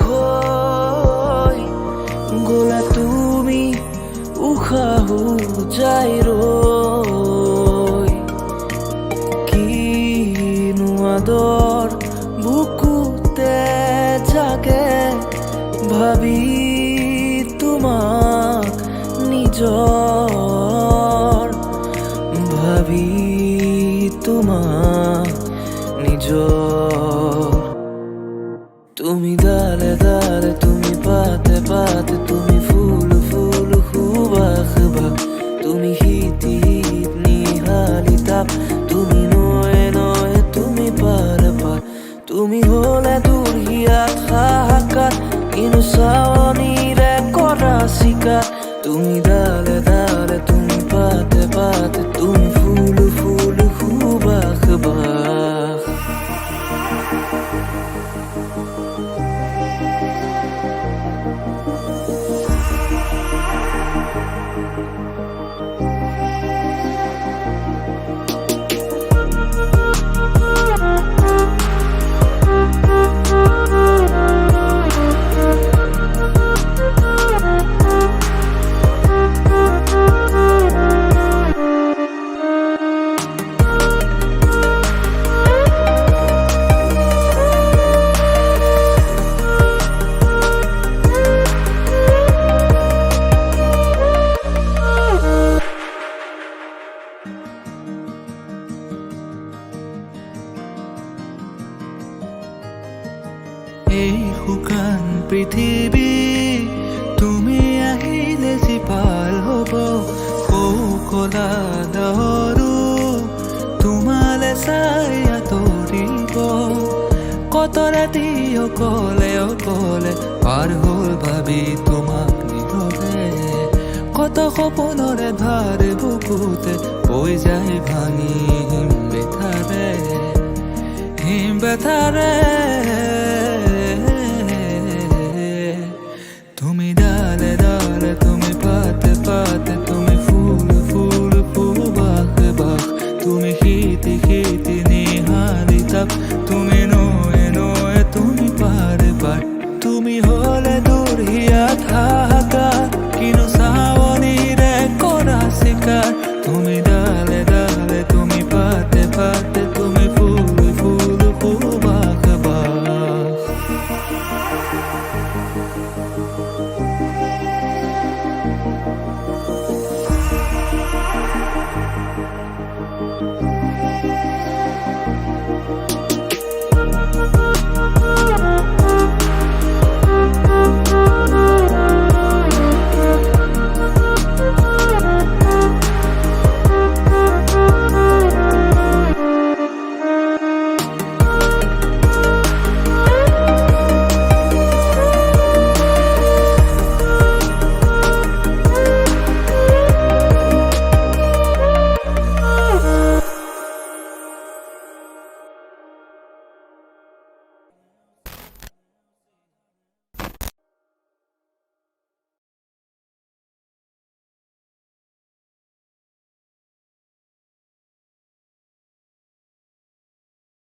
হৈ গ'লা তুমি উশাহো যায় ৰৈ কিনো আদৰ বুকুতে জাগে ভাবি তোমাক নিজৰ ভাবি তোমাক নিজৰ তুমি ডালে ডালে তুমি পাতে পাতে তুমি ফুল ফুল সুবাস বাস তুমি শীত শীত নিহালি তাপ তুমি নয়ে নয়ে তুমি পাৰ পাৰ তুমি হলে দূৰ হিয়াত হাহাকাৰ কিনো চাৱনিৰে কৰা চিকাৰ তুমি ডালে ডালে তুমি পাতে পাতে তুমি ফুল ফুল সুবাস বাস এই শুকান পৃথিৱী তুমি আহিলে জীপাল হ'ব কলা দহৰো তোমালে চাই আঁতৰিব কত ৰাতি অকলে অকলে পাৰ হ'ল ভাবি তোমাক নীৰৱে কত সপোনৰে ভাৰ বুকুতে বৈ যায় ভাঙি হিম বেথাৰে